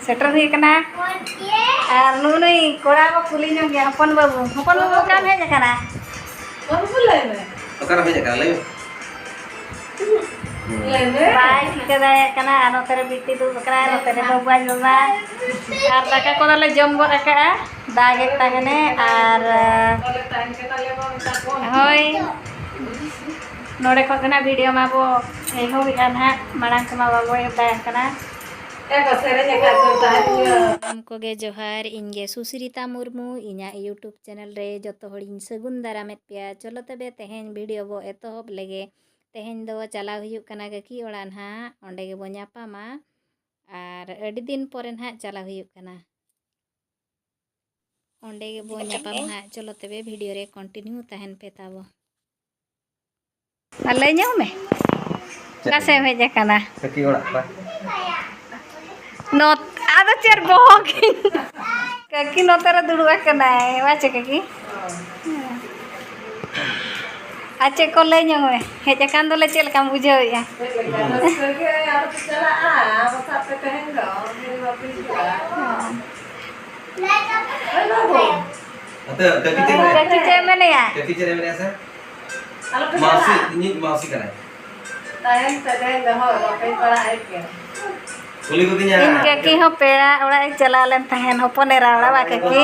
Shutter हुई कना और नुई कोड़ा को कुली नो गया हपन बाबू का भेज कना बाबू ले में ओकरा भेज करा ले बाय ठीक दाड़े कना नो तेरे बिट्टी दू बकरा नो तेरे बाबा जमा और दाका को दले जम गो रका दागे तागने और टाइम के ताले बो होय नोड़े को ना वीडियो मा बो एहो बिकान हा माड़ांग को मा बाबू दाय कना हमको गे जोहार इनगे सुश्रिता मुर्मू इना यूट्यूब चैनल रे जतो हड़िन सगुन दारामेत पे चलो तबे तेहेन वीडियो बो एतोहब लेगे तेहेन दो चला हुयुक कना गकी ओड़ा ना ओंडे गे बो ᱧᱟᱯᱟᱢᱟ और अड़ी दिन परे ना चला हुयुक कना ओंडे गे बो ᱧᱟᱯᱟᱢ ना चलो तबे वीडियो रे कंटिन्यू तहन पे ताबो अले ᱧᱮᱣ में कासे भेज कना ककी ओड़ा बा नोत आदो चेर बोक ककी नोतरे दुड़वा कना वाचे ककी आचे को ले ᱧᱚᱜ में हेज कान दोले चेल काम बुझाव या ककी चे मेने या से मासी नी मासी कराय टाइम तदे दहो पे पड़ा है के कुली को दिया इनके की हो पेड़ा ओड़ा चला लेन तहन होपने राड़ा बा ककी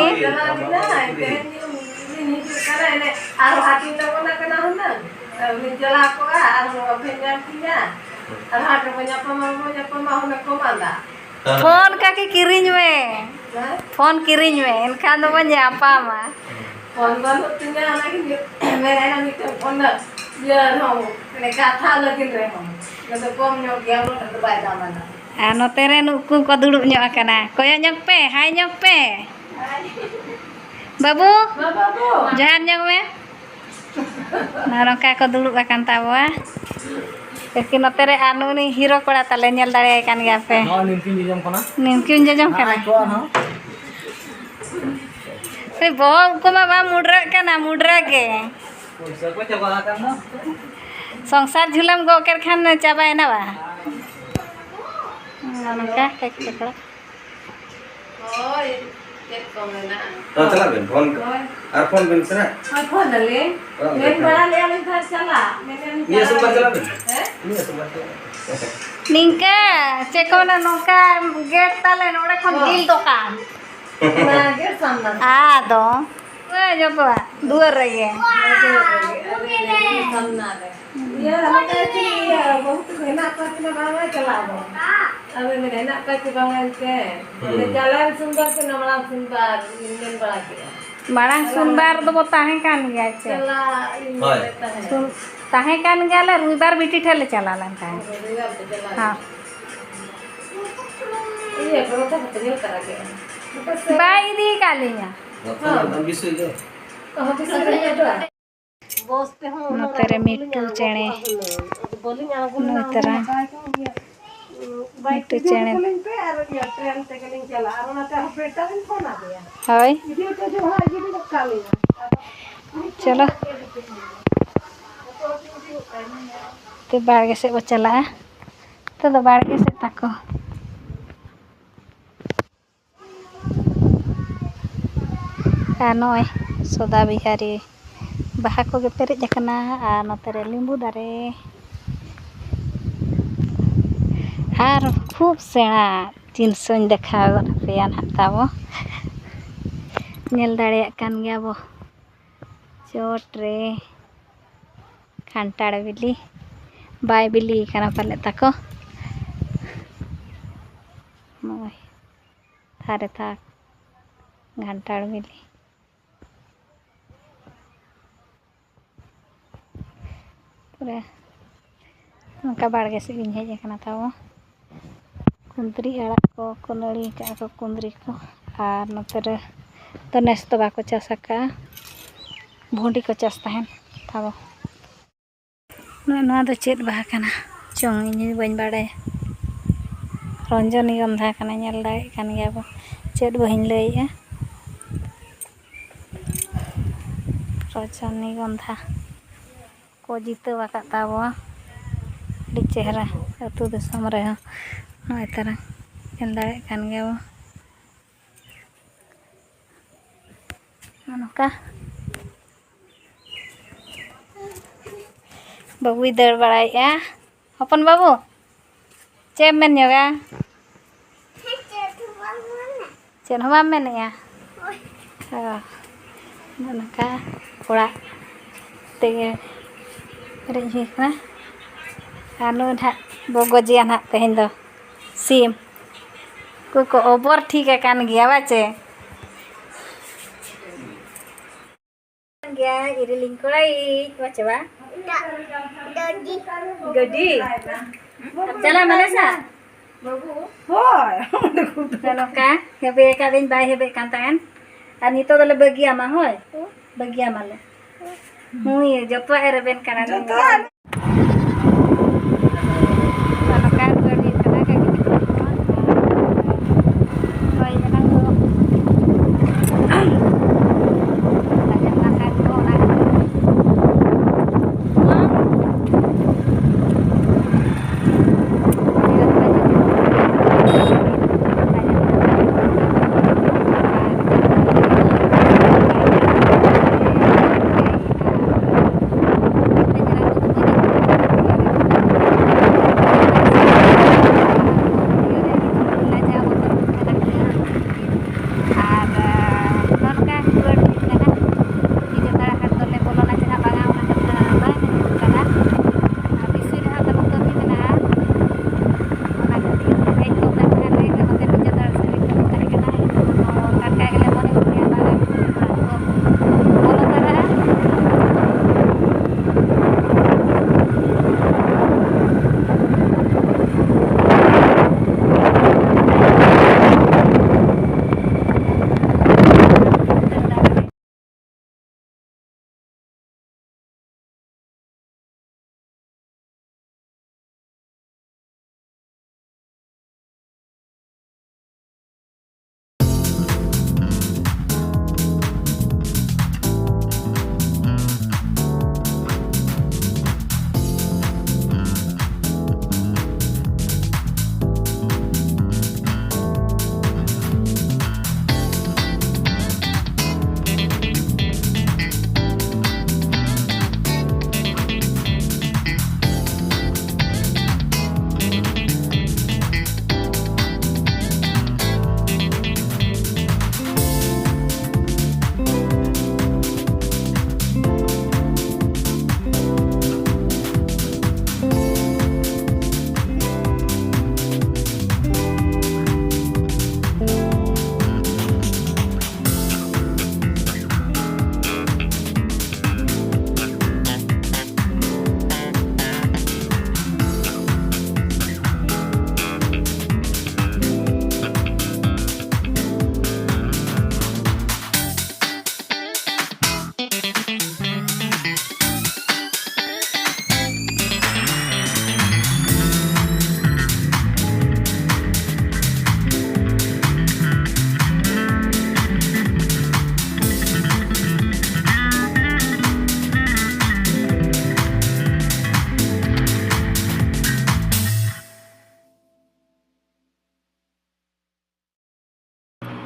आरो हाथी तो कोना कना हुना निजला को आरो अभिनय किया आरो हाथ बन्या पमा हुना को मांदा फोन ककी किरिंज में फोन किरिंज में इनका दो ᱧᱟᱯᱟᱢᱟ फोन बन तुnya ना कि मेरे ना मिट फोन ये हो ने कथा लगिन रे हो तो कम नो गया लो तो बाय दामना आ नोते रे नुकु को दुड़ुब ᱧᱚᱜ आकना कोयो ᱧᱚᱜ पे हाय ᱧᱚᱜ पे बाबू बाबू जहान ᱧᱚᱜ में नारका को दुड़ुब आकन ताबा ककी नोते रे आनुनी हीरो कोड़ा तले नेल दाड़े कान गया पे हां निमकिन जजम कना निमकिन जजम कना ए बहुत को मा मुडरा कना मुडरा के पैसा को चबा करना संसार झुलम गो कर खान चाबाय ना बा ननका एक चकड़ा ओए चेक कमेना तो चला बेन फोन और फोन बेन से ना फोन ले बड़ा ले आले घर चला मैंने ये सब चला बेन हैं ये सब निंका चेकोना नोका गेट ताले नोड़े खन दिल दुकान ना गेट सामना आ दो जो तो दूर रहिए सामना रे ये हम कहते ये बहुत घना करके बाबा चलाबो अब मेरे ना कहते बाबा के ले चला सुंदर से नमला सुंदर इंजन बड़ा के माड़ा सुनबार दो ताहे कान गया छे चला लेता है सुन ताहे कान गयाले रुइबार बिटी ठेले चला लन ताहे हां ये बड़ा तो तेल करा के बाई दी कालिया हम बिसु जो कहां पे सब है तो बोसते हो नोतरे मिट्टू चेणे बोलिंग आगु नोतरा मिट्टू चेणे पे और ये ट्रेन से के चला और ना तो बेटा भी फोन आ गया हाय वीडियो तो जो है ये भी काली चलो तो बाड़गे से वो चला तो बाड़गे से ताको नॉय सदा बिहारी बाहा को गे पेरेज आकना और नोतरे लिंबू दारे और खूब सेना जिनसों देखा पेया ना ताबो नेल दाड़े कान गया बो चोट रे खानटाड़ बिली बाय बिली काना पाले ताको नॉय थारे था घंटाड़ बिली पूरा उनका बाड़गे से गिन हेज आकना ताबो कुंदरी आड़ा को कोनड़ी का को कुंदरी को और नोतरे तो नेस तो बाको चास का भुंडी को चास तहन ताबो ना दो चेत बाहा कना चोंग इन बन बाड़े रंजनी गंधा कना नेल दाड़े कान गया बो चेत बहिन लइया रजनी गंधा को जीते बाका ताबो चेहरा अतु दिसम रे नय तरह नेल दाड़े कान गया बो नौका बाबू दर बड़ा हपन बाबू चे मेन योगा चेन हो बाम मेने नौका कोड़ा तेगे रेजी ना आनो ना बोगोजिया ना तेहें दो सीम को ओबर ठीक है कान गया बाचे गया इरिलिंग कोड़ाई बाचे बा गड्डी अब चला मने सा चलो का हेबे का दिन बाय हेबे कान तान आ नितो दले बगिया मा होय बगिया माले मुई जतो एरबेन काना जतो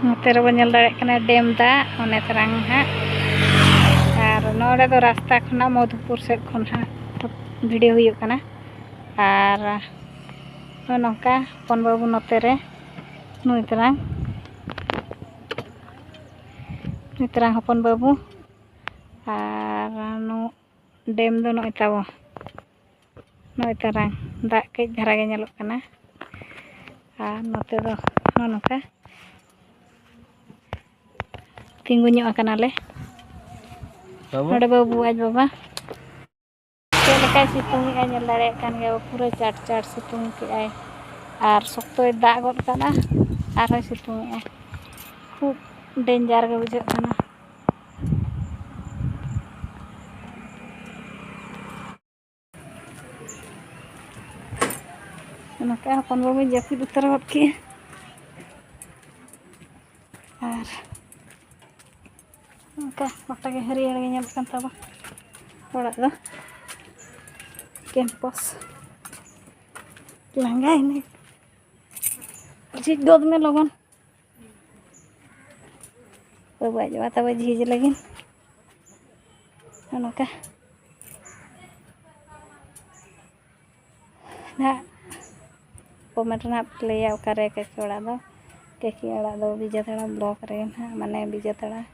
नोते रे बन दाड़े कना डेम दा ओने तरंग हा और नोडे दो रास्ता खना मधुपुर से खन हा वीडियो हुई कना और नौका पन बाबू नोते रे नुई तरंग हपन बाबू और नु डेम दो नोई ताबो नोई तरंग दा कई धारा गे नेलोग कना और नोते दो नौका तिंगु ᱧᱚᱜ ᱟᱠᱟᱱᱟᱞᱮ ᱱᱚᱰᱮ ᱵᱟᱵᱩ ᱟᱡ ᱵᱟᱵᱟ ᱪᱮᱫ ᱞᱮᱠᱟᱭ ᱥᱤᱛᱩᱝ ᱮᱜᱼᱟ ᱧᱮᱞ ᱫᱟᱲᱮᱭᱟᱜ ᱠᱟᱱ ᱜᱮᱭᱟ ᱯᱩᱨᱟᱹ ᱪᱟᱴ ᱪᱟᱴ ᱥᱤᱛᱩᱝ ᱠᱮᱜᱼᱟᱭ ᱟᱨ ᱥᱚᱠᱛᱚᱭ ᱫᱟᱜ ᱜᱚᱫ ᱠᱟᱱᱟ ᱟᱨᱦᱚᱸᱭ ᱥᱤᱛᱩᱝ ᱮᱜᱼᱟ ᱠᱷᱩᱵ ᱰᱮᱧᱡᱟᱨ ᱜᱮ ᱵᱩᱡᱷᱟᱹᱜ ᱠᱟᱱᱟ ᱚᱱᱟᱛᱮ ᱦᱚᱯᱚᱱ ᱵᱟᱵᱩᱭ ᱡᱟᱹᱯᱤᱫ ᱩᱛᱟᱹᱨ ᱜᱚᱫ ᱠᱮᱜᱼᱟ ᱟᱨ नौका गोटा के हरियर गे नेल कान ताबा ओड़ा दो कैंपस लंगा इने झिक गोद में लगन bawa jauh atau wajib lagi nongka nah pemerintah play ukare kaki orang do Bijatara blok re na mane Bijatara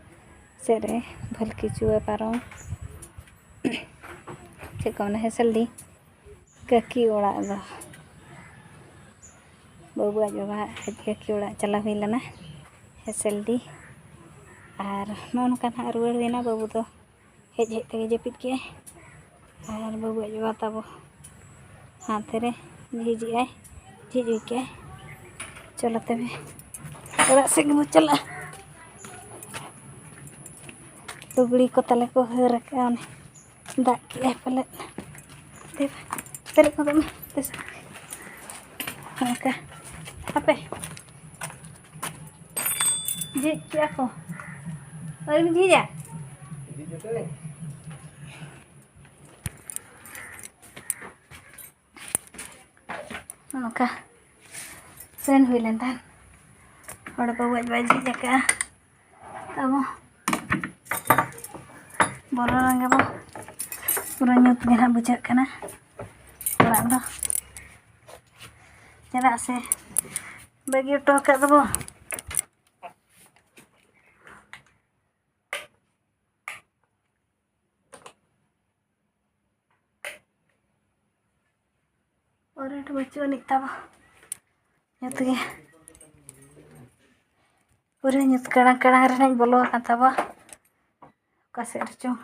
sere bhalki chue parong cekona hesaldi kaki orang do bawa jauh kaki orang cala hui lana hesaldi ar nongka na ruwer dina babu do hej tege jepit ke ar babu jauh tabo हाथे रे झिझी के चलो तबे ओड़ा से गबो चला लुगड़ी को तले को हर का दाग के पले देव तेरे को दम तेस ओके apa जी क्या को और जी जा Maka sen huilen tan ora bawa baju jaka tamo borang ga ba pura nyut gana bujak kana ora do jara se bagi to ka do और एक बच्चों निकता बा nyut ge pura nyut kadang-kadang rena bolo kata ba kasih ercung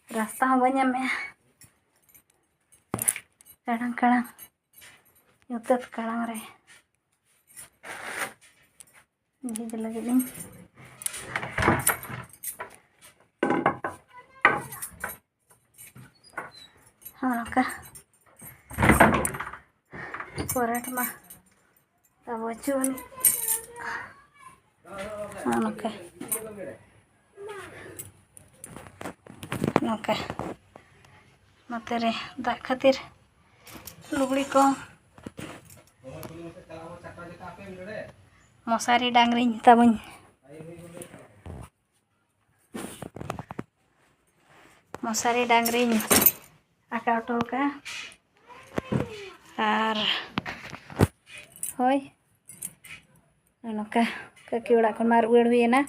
rasta banyak me kadang-kadang nyutet kadang re jadi lagi nih ka korat mah tahu cun oke materi dak khatir lugli ko mosari dangring tabuñ mosari dangring aka toka ar hoy नोका ककी ओड़ा खन मार उड़ हुई ना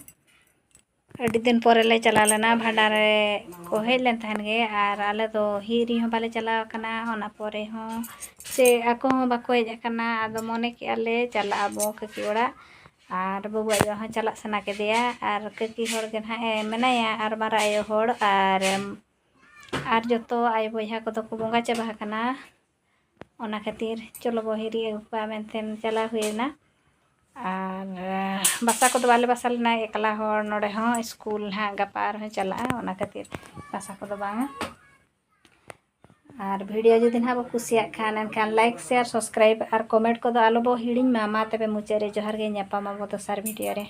अड़ी दिन परे ले चला लेना भांडारे को हेज लेन तहन गे आर आले दो हिरी हो बाले चला कना होना परे हो से आको हो बाको हेज कना आदो मने के आले चला आबो ककी ओड़ा आर बबुआ जो हो चला सना के दिया आर ककी होड़ के ना मेनाया आर मारा आयो होड़ आर जतो आय बोया को तो को बोंगा चाबा कना ओना खातिर चलो बो हिरी अगुपा मेनतेन चला हुईना और बासा को बाले बासा लेना एकला होड़ नोड़े हो स्कूल हाँ गपार हो चला ओना खातिर बासा को बांगा और वीडियो जो दिन बो कुसिया खान लाइक शेयर सब्सक्राइब और कमेंट को आलो बो हिड़िंग मा तबे मुचारे जोहार गे ᱧᱟᱯᱟᱢ ᱟᱵᱚ ᱫᱚᱥᱟᱨ वीडियो रे।